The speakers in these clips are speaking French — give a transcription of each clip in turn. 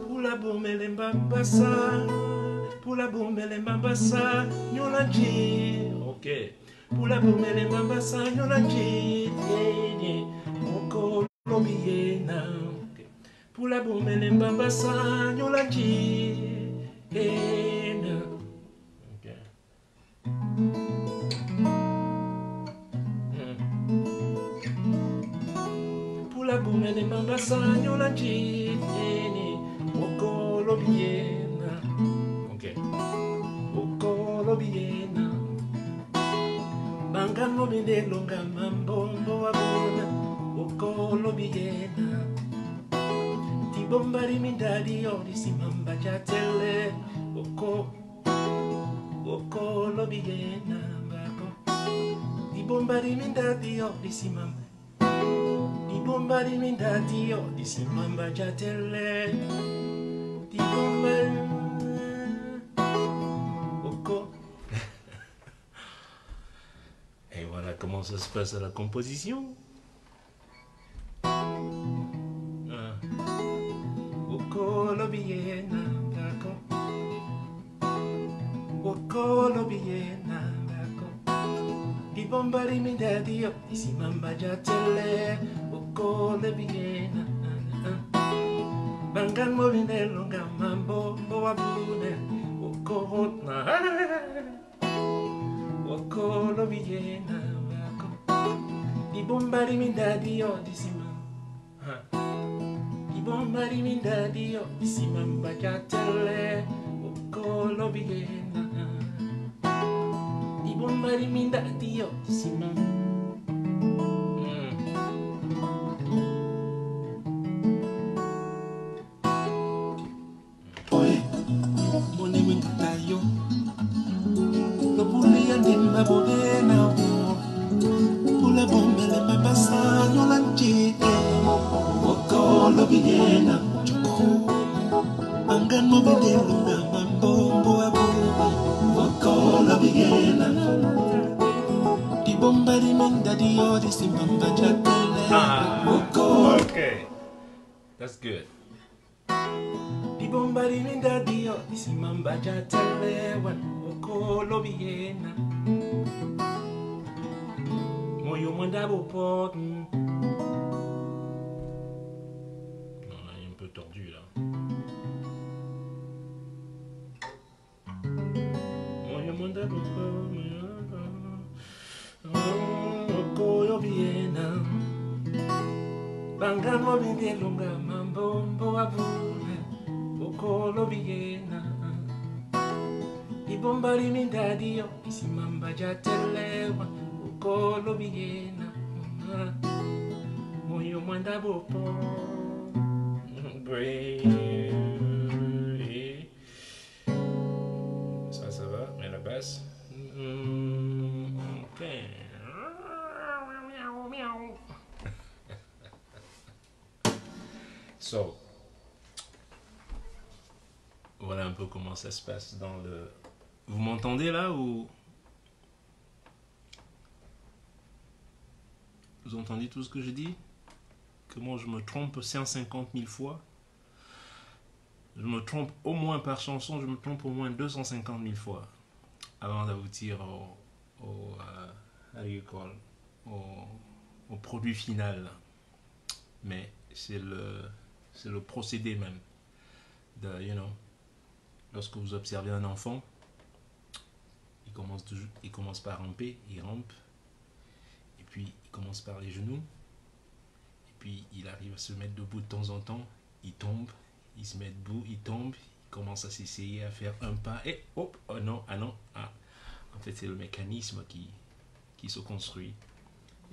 Pula bomele mbambasa, pula bomele mbambasa, nyolanji. Ok. Pula bomele mbambasa, nyolanji. Oko lobiena. Ok. Pula bomele mbambasa, nyolanji. Ok. Pula bomele mbambasa, nyolanji. Oko lobiena. Ok. Oko lobiena. Bangano bide longa mambombo wabuna. Oko lobiena. Ti bombari mindadi odi si mamba jatele. Oko lobiena. Bako. Ti bombari mindadi odi si mamba. Ti bombari mindadi odi si mamba jatele. Ti bombari. Oko. Et voilà comment ça se passe à la composition. Oko lobiena, d'accord. Oko lobiena, d'accord. Di bombari mi daddy yo, isi mamba jatele. Oko lobiena, bangan mo binelonga mambo boabune. Oko na. Oko lobiena, wako. Di bombari mi daddy yo, disi mam. Di bombari mi daddy yo, disi mamba jatele. Oko lobiena. Di bombari mi daddy yo, disi mam. Oye, mone wingata yo. Nimba bodena pula bombele mabasa nyolanjite oko lobiena angan mo bedelo na mambombo abubi oko lobiena di bomba di menda di odi si mamba jatele oko. Okay, that's good. Di bomba di menda di odi si mamba jatele oko lobiena. Moyo mandabo pot. Non, là, il est un peu tordu là. Moyo mandabo pot. Oko lobiena. Banga mo binde lunga mambombo abune. Oko lobiena. Di bombari mi daddy yo, isi mamba jatele. Oko lobiena. Moyo manda bopo. Ça va, mais la basse. Ok. So, voilà un peu comment ça se passe dans le... Vous m'entendez là ou... Vous entendez tout ce que je dis? Comment je me trompe 150 000 fois? Je me trompe au moins par chanson, je me trompe au moins 250 000 fois avant d'aboutir au produit final. Mais c'est le procédé même. Lorsque vous observez un enfant, il commence par ramper, il rampe, et puis il commence par les genoux, et puis il arrive à se mettre debout de temps en temps, il tombe, il se met debout, il tombe, il commence à s'essayer à faire un pas, et hop, oh non, ah non, ah. En fait c'est le mécanisme qui se construit,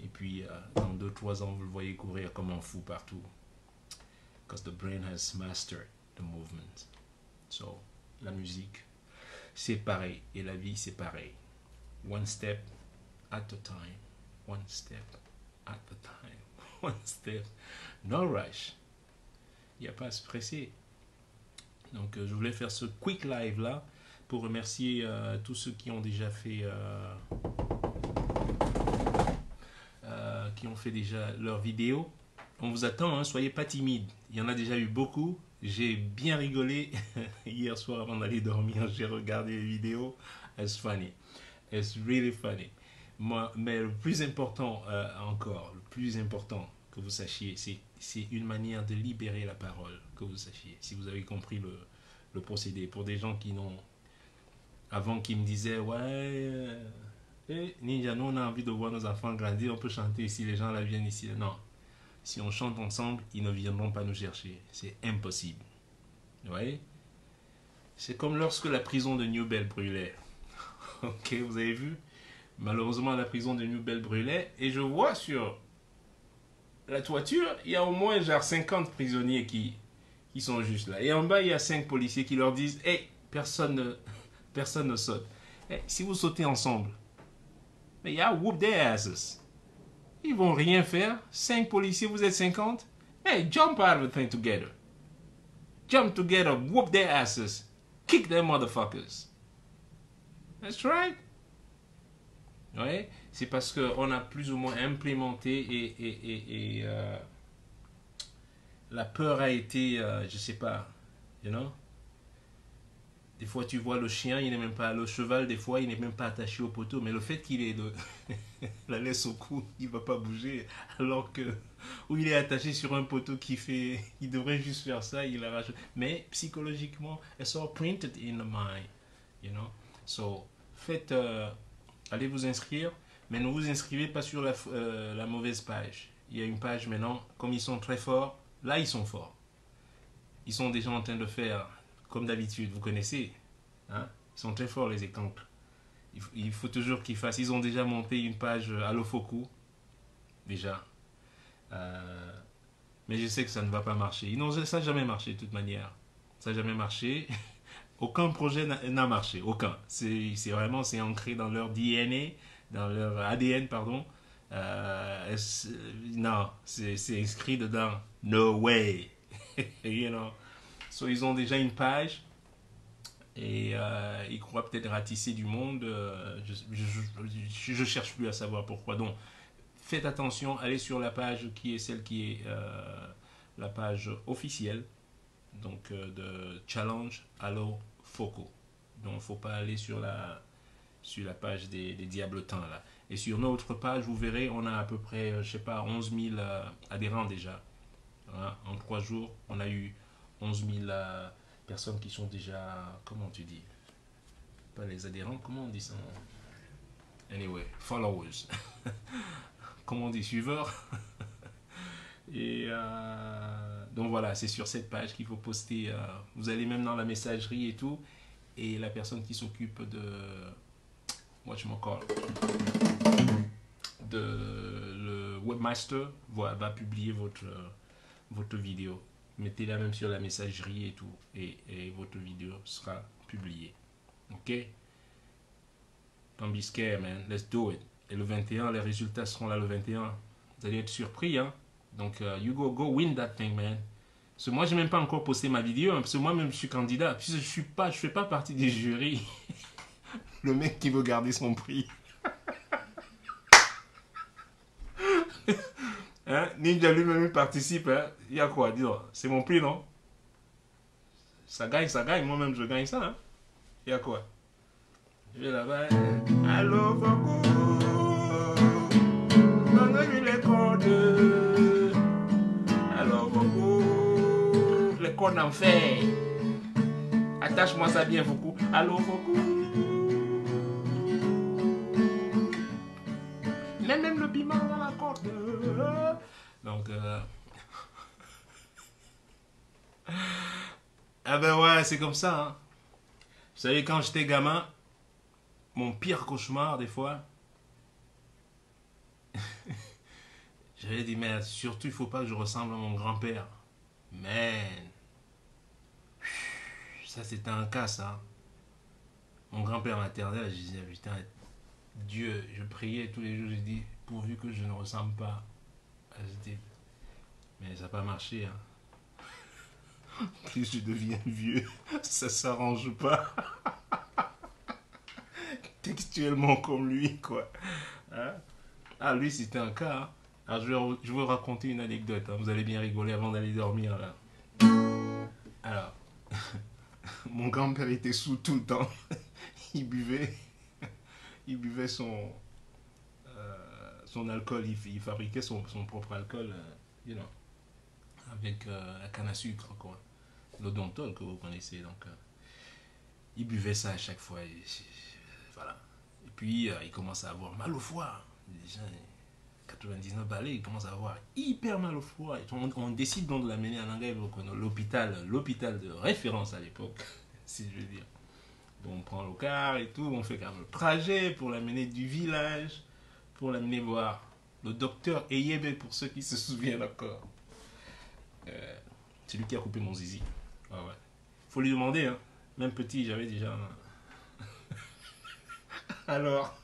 et puis dans 2-3 ans vous le voyez courir comme un fou partout, because the brain has mastered the movement. So, la musique, c'est pareil. Et la vie, c'est pareil. One step at a time. One step at a time. One step. No rush. Il n'y a pas à se presser. Donc, je voulais faire ce quick live là pour remercier tous ceux qui ont déjà fait déjà leur vidéo. On vous attend, hein, soyez pas timide. Il y en a déjà eu beaucoup. J'ai bien rigolé hier soir avant d'aller dormir. J'ai regardé les vidéos. It's funny. It's really funny. Moi, mais le plus important encore, le plus important que vous sachiez, c'est une manière de libérer la parole, que vous sachiez. Si vous avez compris le procédé. Pour des gens qui n'ont... Avant qui me disaient, ouais, Ninja, nous on a envie de voir nos enfants grandir, on peut chanter ici, les gens là viennent ici. Non. Si on chante ensemble, ils ne viendront pas nous chercher. C'est impossible. Vous voyez? C'est comme lorsque la prison de New Bell brûlait. Ok, vous avez vu? Malheureusement, la prison de New Bell brûlait. Et je vois sur la toiture, il y a au moins genre 50 prisonniers qui sont juste là. Et en bas, il y a 5 policiers qui leur disent, hey, personne ne saute. Hey, si vous sautez ensemble, mais il y a whoop their asses. Ils vont rien faire. 5 policiers, vous êtes 50. Hey, jump out of the thing together. Jump together, whoop their asses. Kick them motherfuckers. That's right. Ouais, c'est parce qu'on a plus ou moins implémenté et la peur a été, je sais pas, you know. Des fois, tu vois le chien, il n'est même pas le cheval. Des fois, il n'est même pas attaché au poteau. Mais le fait qu'il ait la laisse au cou, il va pas bouger. Alors que où il est attaché sur un poteau il devrait juste faire ça, il arrache. Mais psychologiquement, it's all printed in the mind, you know. So, allez vous inscrire, mais ne vous inscrivez pas sur la mauvaise page. Il y a une page maintenant, comme ils sont très forts, là ils sont forts. Ils sont déjà en train de faire comme d'habitude, vous connaissez, hein? Ils sont très forts les écancres. Il faut toujours qu'ils fassent. Ils ont déjà monté une page Alofoku, déjà. Mais je sais que ça ne va pas marcher. Ça n'a jamais marché de toute manière. Ça n'a jamais marché. Aucun projet n'a marché. Aucun. C'est vraiment, c'est ancré dans leur DNA, dans leur ADN, pardon. Non, c'est inscrit dedans. No way. You know. So, ils ont déjà une page et ils croient peut-être ratisser du monde. Je cherche plus à savoir pourquoi. Donc, faites attention, allez sur la page qui est celle qui est la page officielle, donc de Challenge Allo Foco. Donc, il ne faut pas aller sur la page des Diablotins là. Et sur notre page, vous verrez, on a à peu près, je sais pas, 11 000 adhérents déjà. Voilà. En 3 jours, on a eu 11 000 personnes qui sont déjà, comment tu dis, pas les adhérents, comment on dit ça? Anyway, followers. Comment on dit, suiveurs. Et donc voilà, c'est sur cette page qu'il faut poster. Vous allez même dans la messagerie et tout. Et la personne qui s'occupe le webmaster va publier votre vidéo. Mettez-la même sur la messagerie et tout. Et votre vidéo sera publiée. Ok? Don't be scared, man. Let's do it. Et le 21, les résultats seront là le 21. Vous allez être surpris, hein? Donc, you go win that thing, man. Parce que moi, j'ai même pas encore posté ma vidéo, hein, parce que moi-même, je suis candidat. Puis je fais pas partie du jury. Le mec qui veut garder son prix. Hein? Ninja lui-même participe. Hein? Il y a quoi à dire? C'est mon prix, non? Ça gagne. Moi-même, je gagne ça. Hein? Il y a quoi? Je vais là-bas. Allô, Foco. Donne-lui les codes. Allô, Foco. Les codes en fait. Attache-moi ça bien, Foco. Allô, Foco. Même le piment dans la corde. Donc, ah ben ouais, c'est comme ça. Hein. Vous savez, quand j'étais gamin, mon pire cauchemar, des fois, j'avais dit, mais surtout, il faut pas que je ressemble à mon grand-père. Man. Ça, c'était un cas, ça. Mon grand-père maternel, je disais, putain, Dieu, je priais tous les jours, je dis, pourvu que je ne ressemble pas à ce type. Mais ça n'a pas marché. Hein. Plus je deviens vieux, ça s'arrange pas. Textuellement comme lui, quoi. Hein? Ah, lui, c'était un cas. Hein. Alors, je vais vous raconter une anecdote, hein. Vous allez bien rigoler avant d'aller dormir, là. Alors, mon grand-père était sous tout le temps. Il buvait, il buvait son alcool. Il fabriquait son propre alcool, you know, avec la canne à sucre, quoi. L'odontol que vous connaissez. Donc, il buvait ça à chaque fois. Voilà. Et puis, il commence à avoir mal au foie. Déjà, 99 balais, il commence à avoir hyper mal au foie. On décide donc de l'amener en Anglais, l'hôpital de référence à l'époque, si je veux dire. Donc, on prend le car et tout, on fait quand même le trajet pour l'amener du village, pour l'amener voir le docteur Eyebe, pour ceux qui se souviennent encore. C'est lui qui a coupé mon zizi. Ouais, ouais. Faut lui demander, hein. Même petit, j'avais déjà. Alors,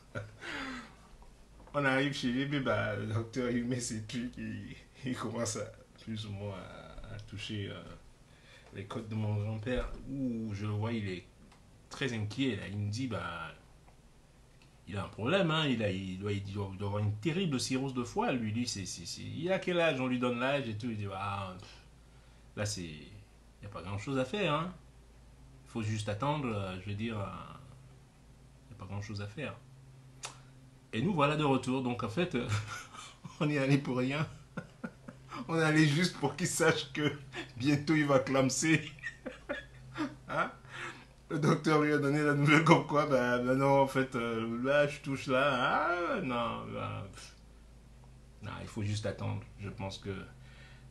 on arrive chez lui, bah, le docteur il met ses trucs, il commence à, plus ou moins à toucher les côtes de mon grand-père. Où je le vois, il est très inquiet. Là. Il me dit, bah, il a un problème, hein. Il doit avoir une terrible cirrhose de foie. Lui, il a quel âge? On lui donne l'âge et tout. Il dit, ah, là, il n'y a pas grand-chose à faire, hein. Il faut juste attendre, je veux dire, il n'y a pas grand-chose à faire. Et nous voilà de retour. Donc en fait, on est allé pour rien. On est allé juste pour qu'il sache que bientôt il va clamser. Hein? Le docteur lui a donné la nouvelle comme quoi, ben non, en fait, là je touche là. Ah non, non, il faut juste attendre. Je pense que.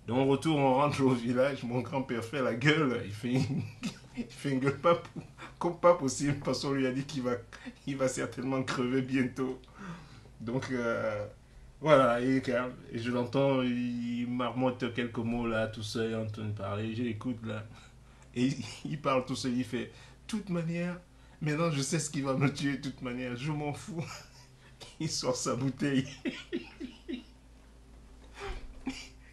Donc on retourne, on rentre au village. Mon grand-père fait la gueule. Il fait une gueule comme pas possible parce qu'on lui a dit il va certainement crever bientôt. Donc, voilà, et je l'entends, il marmotte quelques mots là, tout seul, en train de parler, je l'écoute là. Et il parle tout seul, il fait, de toute manière, maintenant je sais ce qui va me tuer, de toute manière, je m'en fous. Il sort sa bouteille,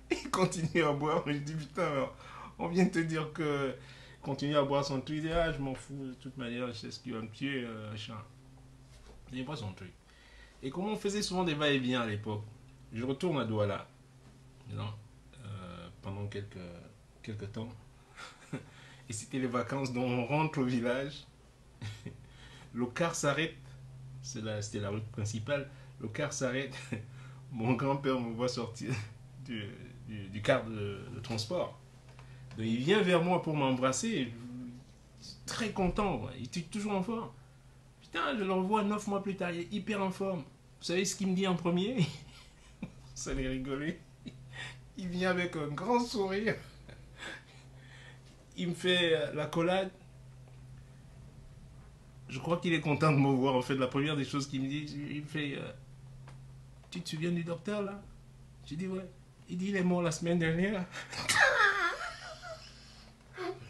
il continue à boire, mais je dis, putain, alors, on vient de te dire que continue à boire son truc, il dit, ah, je m'en fous, de toute manière, je sais ce qui va me tuer, machin. Il boit son truc. Et comme on faisait souvent des va-et-vient à l'époque, je retourne à Douala, non, pendant quelques temps. Et c'était les vacances, donc on rentre au village. Le car s'arrête, c'était la route principale. Le car s'arrête. Mon grand-père me voit sortir du car de transport. Donc il vient vers moi pour m'embrasser. Très content, ouais. Il est toujours en forme. Putain, je le revois 9 mois plus tard, il est hyper en forme. Vous savez ce qu'il me dit en premier? Ça allait rigoler. Il vient avec un grand sourire. Il me fait la collade. Je crois qu'il est content de me voir. En fait, la première des choses qu'il me dit, il me fait tu te souviens du docteur là? J'ai dit ouais. Il dit il est mort la semaine dernière.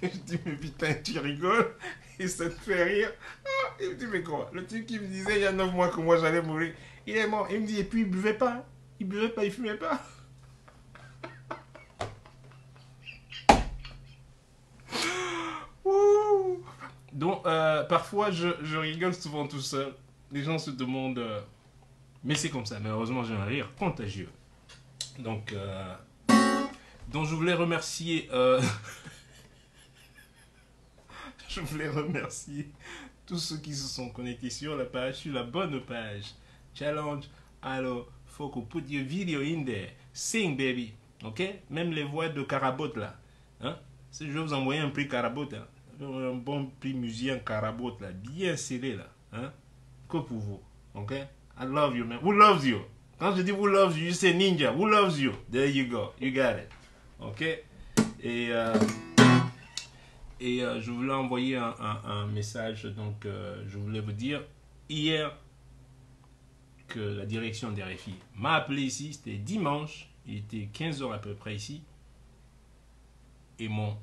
Je dis mais putain, tu rigoles et ça te fait rire. Il me dit mais quoi? Le type qui me disait il y a 9 mois que moi j'allais mourir, il est mort. Il me dit et puis il buvait pas. Il buvait pas, il fumait pas. Ouh. Donc parfois je rigole souvent tout seul. Les gens se demandent mais c'est comme ça. Mais heureusement j'ai un rire contagieux. Donc je voulais remercier je voulais remercier tous ceux qui se sont connectés sur la page, sur la bonne page. Challenge, alors, faut que put your video in there. Sing, baby. Ok? Même les voix de Carabote là. Hein? Si je vais vous envoyer un prix Carabote, hein? Un bon prix musicien Carabote là, bien scellé là. Hein? Que pour vous. Ok? I love you, man. Who loves you? Quand je dis who loves you, you say ninja. Who loves you? There you go. You got it. Ok? Et je voulais envoyer un message, donc je voulais vous dire, hier, que la direction des RFI m'a appelé ici, c'était dimanche, il était 15h à peu près ici, et m'ont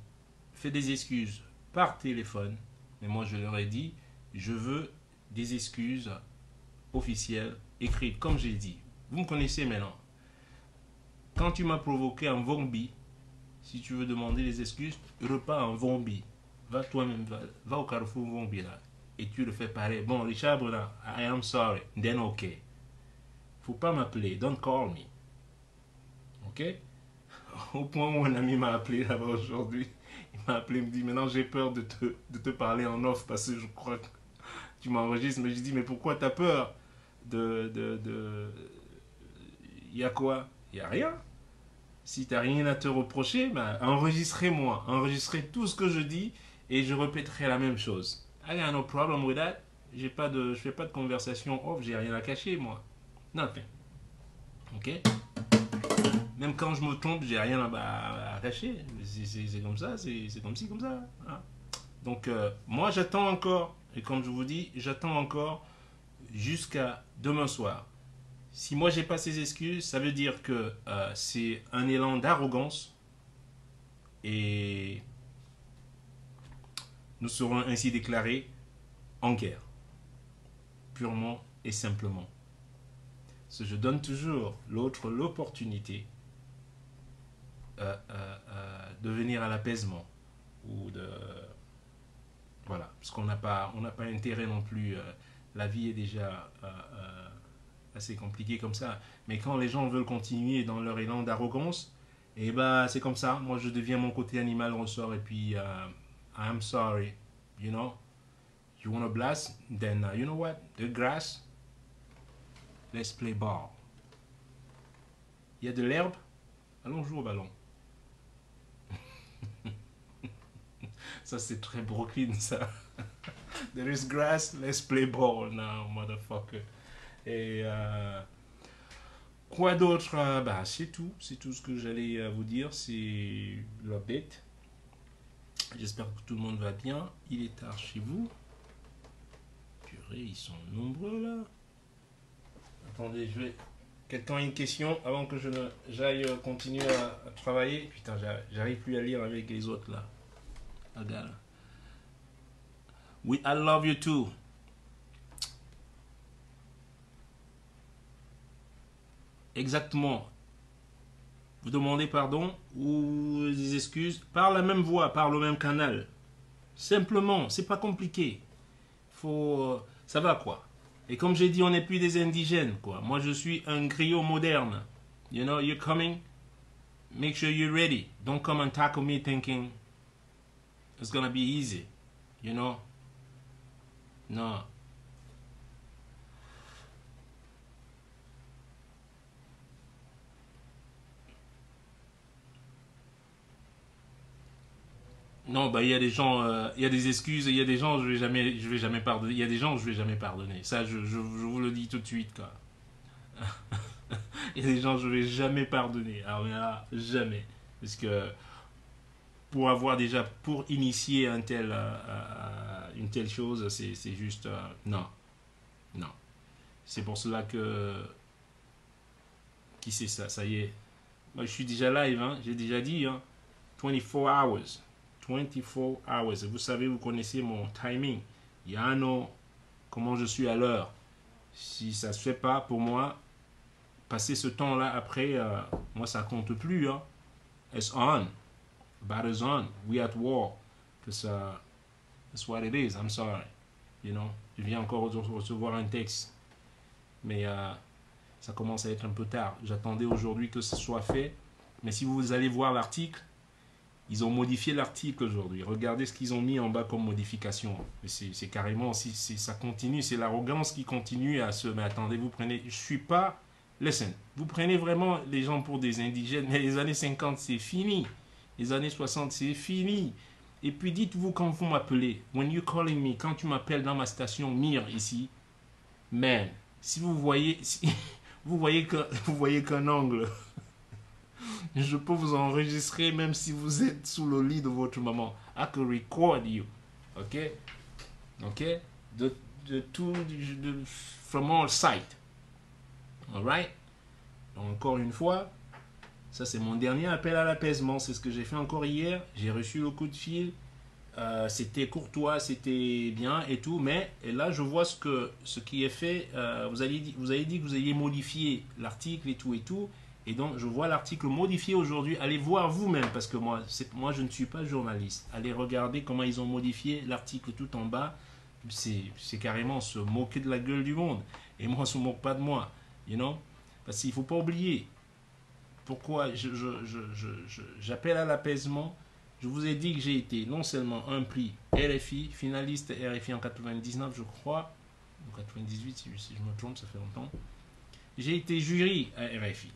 fait des excuses par téléphone, mais moi je leur ai dit, je veux des excuses officielles, écrites, comme j'ai dit. Vous me connaissez maintenant. Quand tu m'as provoqué en Vombi, si tu veux demander des excuses, repars en Vombi. Va toi-même, va au Carrefour Vombi là. Et tu le fais pareil. Bon, Richard Bruna, I am sorry. Then okay. Faut pas m'appeler. Don't call me. Ok? Au point où un ami m'a appelé là-bas aujourd'hui. Il m'a appelé, il me dit, maintenant j'ai peur de te parler en off parce que je crois que tu m'enregistres. Mais je dis, mais pourquoi t'as peur Il y a quoi? Il y a rien. Si t'as rien à te reprocher, ben, enregistrez-moi. Enregistrez tout ce que je dis et je répéterai la même chose. I got no problem with that. Je fais pas de conversation off, j'ai rien à cacher, moi. Nothing. Ok? Même quand je me trompe, j'ai rien à cacher. C'est comme ça, c'est comme ci, comme ça. Hein. Donc, moi, j'attends encore. Et comme je vous dis, j'attends encore jusqu'à demain soir. Si moi, j'ai pas ces excuses, ça veut dire que c'est un élan d'arrogance. Et nous serons ainsi déclarés en guerre. Purement et simplement. Parce que je donne toujours l'autre l'opportunité de venir à l'apaisement ou de voilà, parce qu'on n'a pas intérêt non plus, la vie est déjà assez compliquée comme ça, mais quand les gens veulent continuer dans leur élan d'arrogance, et bah c'est comme ça, moi je deviens, mon côté animal ressort, et puis I'm sorry, you know, you wanna blast, then you know what, the grass, let's play ball. Il y a de l'herbe, allons jouer au ballon. Ça, c'est très Brooklyn, ça. There is grass, let's play ball now, motherfucker. Et quoi d'autre? Bah, c'est tout. C'est tout ce que j'allais vous dire. C'est l'update. J'espère que tout le monde va bien. Il est tard chez vous. Purée, ils sont nombreux, là. Attendez, je vais... Quelqu'un a une question avant que j'aille continuer à travailler? Putain, j'arrive plus à lire avec les autres, là. Regarde. Oui, I love you too. Exactement. Vous demandez pardon ou des excuses par la même voie, par le même canal. Simplement, c'est pas compliqué. Ça va quoi. Et comme j'ai dit, on n'est plus des indigènes quoi. Moi, je suis un griot moderne. You know, you're coming. Make sure you're ready. Don't come and tackle me thinking it's gonna be easy. You know. Non. Non, bah il y a des gens, il y a des excuses, il y a des gens, je vais jamais pardonner. Il y a des gens, je vais jamais pardonner. Ça, je vous le dis tout de suite, quoi. Il y a des gens, je vais jamais pardonner. Alors là, jamais, parce que pour initier une telle chose, c'est juste, non, non. C'est pour cela que, qui c'est ça, ça y est. Moi, je suis déjà live, hein. J'ai déjà dit, hein. 24 hours. 24 hours. Et vous savez, vous connaissez mon timing. Il y a un an, comment je suis à l'heure. Si ça ne se fait pas pour moi, passer ce temps-là après, moi ça compte plus. Hein. It's on. Battle's on. We at war. That's what it is. I'm sorry. You know, je viens encore de recevoir un texte. Mais ça commence à être un peu tard. J'attendais aujourd'hui que ce soit fait. Mais si vous allez voir l'article, ils ont modifié l'article aujourd'hui. Regardez ce qu'ils ont mis en bas comme modification. C'est carrément, ça continue, c'est l'arrogance qui continue à se... Mais attendez, vous prenez... Je suis pas... Listen, vous prenez vraiment les gens pour des indigènes, mais les années 50, c'est fini. Les années 60, c'est fini. Et puis dites-vous quand vous m'appelez, when you calling me, quand tu m'appelles dans ma station Mir ici, man, si vous voyez... vous voyez qu'un angle... Je peux vous enregistrer même si vous êtes sous le lit de votre maman. I can record you. Ok? Ok? From all sides. Alright? Donc, encore une fois, ça c'est mon dernier appel à l'apaisement. C'est ce que j'ai fait encore hier. J'ai reçu le coup de fil. C'était courtois, c'était bien et tout. Mais et là, je vois ce qui est fait. Vous avez dit que vous ayez modifié l'article et tout et tout. Et donc, je vois l'article modifié aujourd'hui. Allez voir vous-même, parce que moi, je ne suis pas journaliste. Allez regarder comment ils ont modifié l'article tout en bas. C'est carrément se moquer de la gueule du monde. Et moi, on ne se moque pas de moi. You know? Parce qu'il ne faut pas oublier. pourquoi j'appelle à l'apaisement. Je vous ai dit que j'ai été non seulement un prix RFI, finaliste RFI en 99, je crois, ou 98 si je me trompe, ça fait longtemps. J'ai été jury à RFI.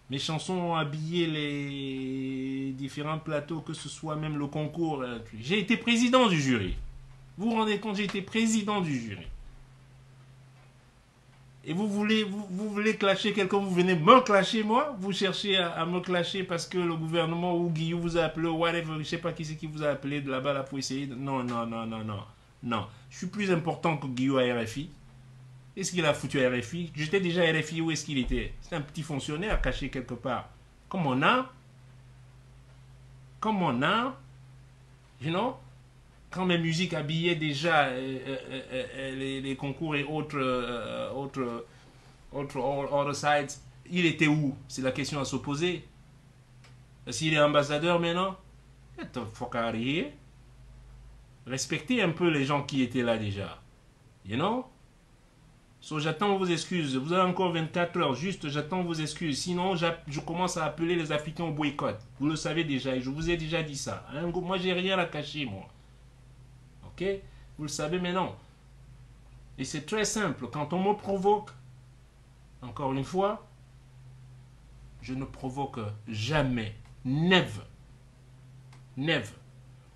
Mes chansons ont habillé les différents plateaux, que ce soit même le concours. J'ai été président du jury. Vous vous rendez compte, j'ai été président du jury. Et vous voulez clasher quelqu'un, vous venez me clasher moi. Vous cherchez à me clasher parce que le gouvernement ou Guillaume vous a appelé, ou whatever, je sais pas qui c'est qui vous a appelé de là-bas là pour essayer de... Non. Non. Je suis plus important que Guillaume à RFI. Qu'est-ce qu'il a foutu à RFI? J'étais déjà à RFI, où est-ce qu'il était? C'est un petit fonctionnaire caché quelque part. Comme on a, you know, quand mes musiques habillaient déjà les concours et autres sites, il était où? C'est la question à se poser. S'il est ambassadeur maintenant, get the fuck out of here. Respectez un peu les gens qui étaient là déjà. You know? So, j'attends vos excuses. Vous avez encore 24 heures. Juste, j'attends vos excuses. Sinon, je commence à appeler les Africains au boycott. Vous le savez déjà. Et je vous ai déjà dit ça. Hein? Moi, j'ai rien à cacher, moi. Ok? Vous le savez maintenant. Et c'est très simple. Quand on me provoque, encore une fois, je ne provoque jamais. Never. Never.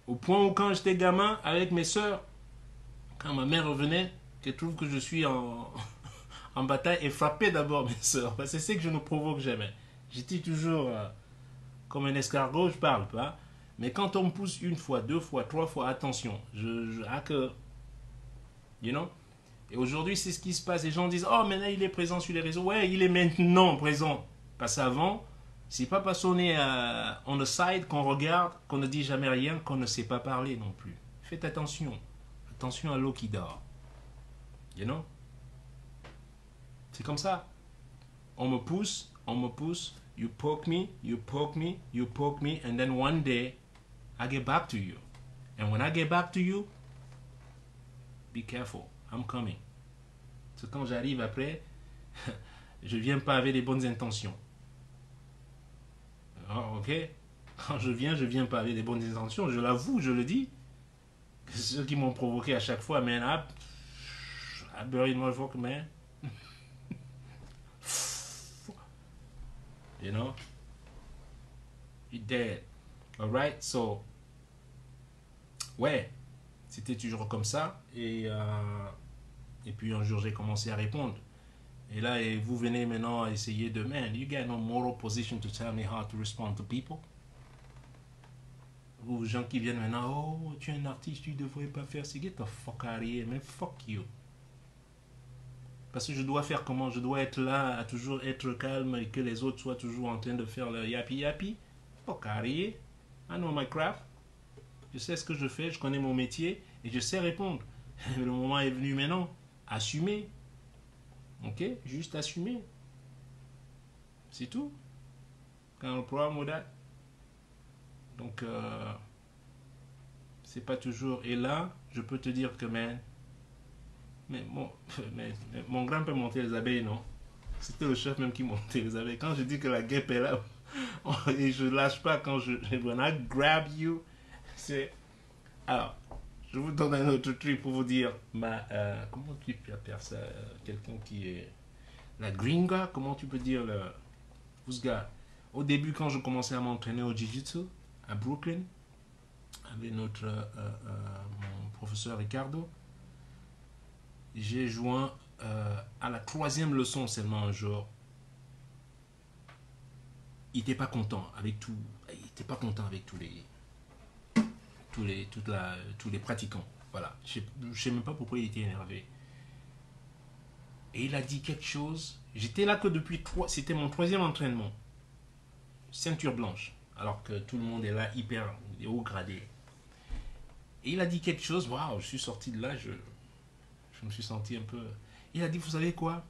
Au point où quand j'étais gamin, avec mes soeurs, quand ma mère revenait, qu'elle trouve que je suis en bataille, et frappait d'abord mes soeurs. C'est ce que je ne provoque jamais. J'étais toujours comme un escargot, je parle pas. Mais quand on me pousse une fois, deux fois, trois fois, attention. You know? Et aujourd'hui, c'est ce qui se passe. Les gens disent, oh, maintenant il est présent sur les réseaux. Ouais, il est maintenant présent. Parce qu'avant, c'est pas parce qu'on est on the side, qu'on regarde, qu'on ne dit jamais rien, qu'on ne sait pas parler non plus. Faites attention. Attention à l'eau qui dort. You know? C'est comme ça. On me pousse, you poke me, and then one day, I get back to you. And when I get back to you, be careful, I'm coming. C'est quand j'arrive après, je viens pas avec les bonnes intentions. Oh, ok? Quand je viens pas avec les bonnes intentions, je l'avoue, je le dis. Ceux qui m'ont provoqué à chaque fois, man, I buried my fuck, man. You know? You're dead. Alright? So, ouais, c'était toujours comme ça. Et puis un jour, j'ai commencé à répondre. Et là, vous venez maintenant à essayer de, man, you got no moral position to tell me how to respond to people. Ou gens qui viennent maintenant, oh, tu es un artiste, tu ne devrais pas faire ça. Get the fuck out of here, man, fuck you. Parce que je dois faire comment? Je dois être là, à toujours être calme et que les autres soient toujours en train de faire leur yapi. Fuck out of here. I know my craft. Je sais ce que je fais, je connais mon métier et je sais répondre. Le moment est venu maintenant. Assumer. Ok? Juste assumer. C'est tout. Quand le problème with that. Donc, c'est pas toujours. Et là, je peux te dire que, man, mais mon grand peut monter les abeilles, non? C'était le chef même qui montait les abeilles. Quand je dis que la guêpe est là, et je lâche pas quand when I grab you, c'est... Alors, je vous donne un autre truc pour vous dire, comment tu peux appeler ça? Quelqu'un qui est... La gringa, comment tu peux dire le... Who's-gars? Au début, quand je commençais à m'entraîner au Jiu-Jitsu, à Brooklyn, avec mon professeur Ricardo, j'ai joint à la 3e leçon seulement un jour. Il n'était pas content avec tout. Il n'était pas content avec tous les pratiquants. Voilà. Je ne sais même pas pourquoi il était énervé. Et il a dit quelque chose. J'étais là que depuis c'était mon 3e entraînement. Ceinture blanche. Alors que tout le monde est là hyper haut gradé. Et il a dit quelque chose. Waouh, je suis sorti de là. Je me suis senti un peu... Il a dit, vous savez quoi?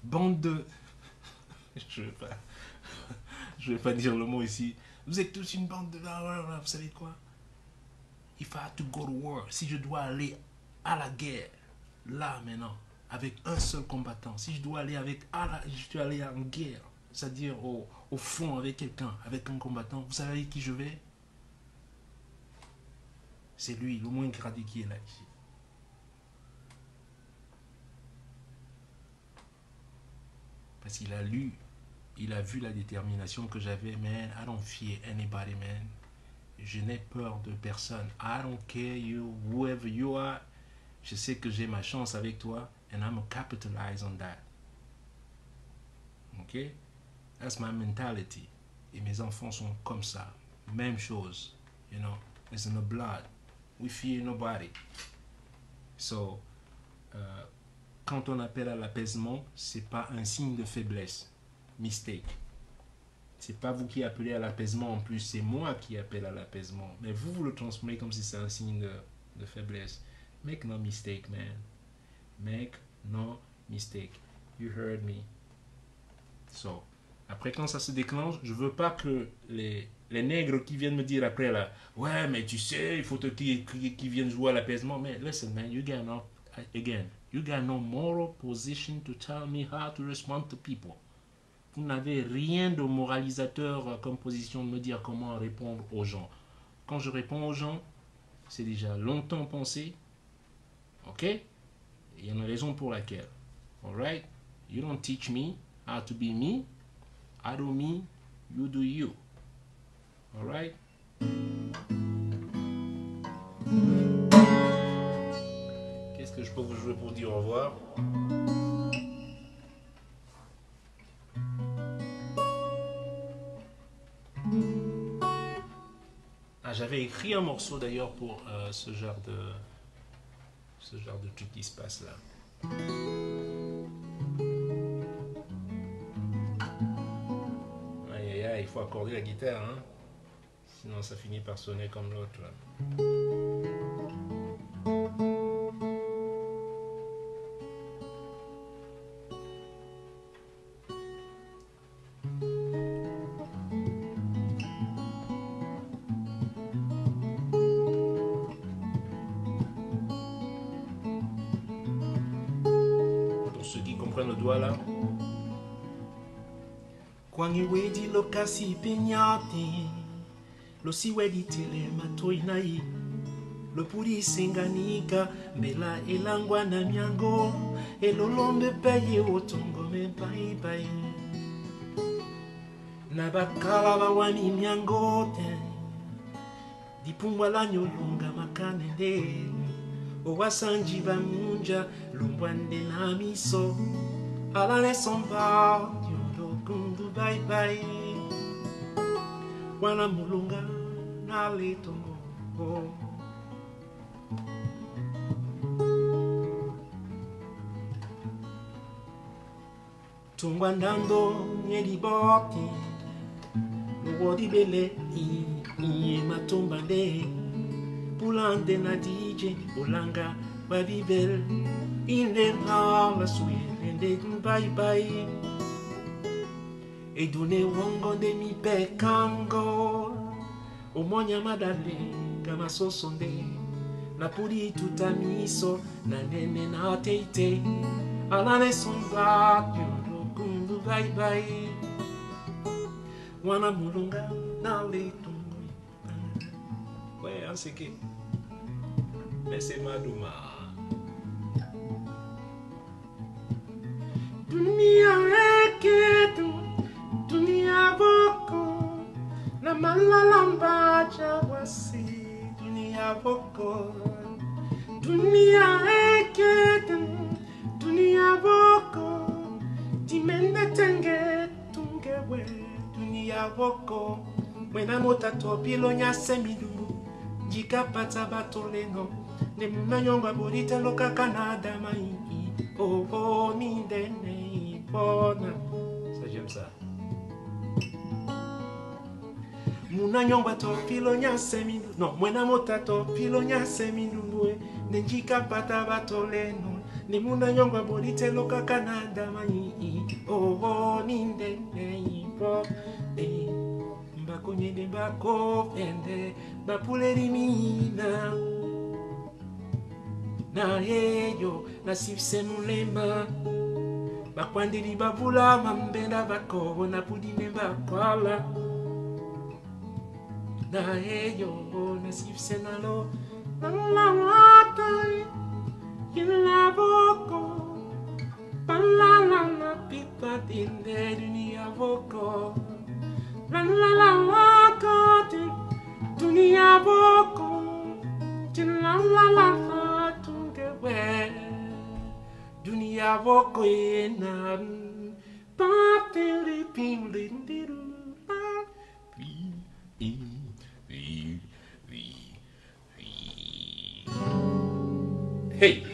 Bande de... je vais pas dire le mot ici. Vous êtes tous une bande de... Vous savez quoi? If I have to go to war, si je dois aller à la guerre, là maintenant, avec un seul combattant, si je dois aller je dois aller en guerre, c'est-à-dire au front avec quelqu'un, avec un combattant, vous savez avec qui je vais? C'est lui, le moins gradé qui est là ici. Parce qu'il a lu, il a vu la détermination que j'avais, man. I don't fear anybody, man. Je n'ai peur de personne. I don't care you, whoever you are. Je sais que j'ai ma chance avec toi, and I'm gonna capitalize on that. Ok? That's my mentality. Et mes enfants sont comme ça. Même chose. You know, it's in the blood. We fear nobody. So, quand on appelle à l'apaisement, c'est pas un signe de faiblesse. Mistake. C'est pas vous qui appelez à l'apaisement en plus, c'est moi qui appelle à l'apaisement. Mais vous le transformez comme si c'est un signe de faiblesse. Make no mistake, man. Make no mistake. You heard me. So, après quand ça se déclenche, je veux pas que les nègres qui viennent me dire après là, ouais mais tu sais, il faut qui viennent jouer à l'apaisement. Mais listen man, you got no moral position to tell me how to respond to people. Vous n'avez rien de moralisateur comme position de me dire comment répondre aux gens. Quand je réponds aux gens, c'est déjà longtemps pensé. Ok? Il y a une raison pour laquelle. Alright? You don't teach me how to be me. I do me, you do you. Alright? Qu'est-ce que je peux vous jouer pour dire au revoir? J'avais écrit un morceau d'ailleurs pour ce genre de truc qui se passe là. Aïe aïe aïe, il faut accorder la guitare, hein? Sinon ça finit par sonner comme l'autre là. Le doigt là. Kwangi wedi lokasi penyati lo si wedi tele matoi nai lo puri singanika mbela elangwa na miango elolombe paye otongo me pai pai na bakala bawani miango te dipungwa la nyolunga makanende owasanji bamunja lumbwande na miso alale somba yondo kundu bye bye wana mulunga na letongo tungwa ndando nyeli boti wodi bele iye matumba de pulande na DJ Bolanga Babibel inde la suirende bye bye edune wongo de mi pekango omonya madale kama sosonde la puri tutamiso na nene na teite alane somba yodo kundu bye bye wana mulunga na letungu ouais c'est que mais c'est Madouma. Dunia eketu, dunia boko, na malalamba jawasi, dunia boko. Dunia eketu, dunia boko, dimende tenge tungewe, dunia boko. Mwena mota topilo nyase midumbu, jika pata batoleno. Ne manyonga borita loka Canada mai oh mi dene bona ça j'aime ça muna nyonga to pilo nya semi no mwena mota to pilo nya semi ndumwe ne jika pata batoleno ne muna nyonga borita loka Canada mai oh mi dene bo mbako nyende mbako ende bapule limina na yeyo na sifse mulema Bakwandiri babula mambenda bako na pudine bakwala. Na eyo na sifsenalo la latai ila boko la pipa dinde dunia boko la kati dunia boko la tungewe dunia boko enan patili pimlindiru Hey!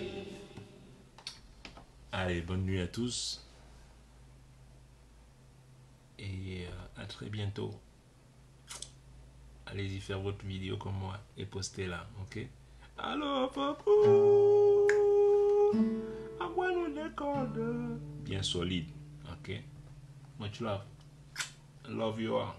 Allez, bonne nuit à tous. Et à très bientôt. Allez-y faire votre vidéo comme moi et postez-la, ok? Alors, papa, envoie-nous des codes bien solides, ok? Much love. I love you all.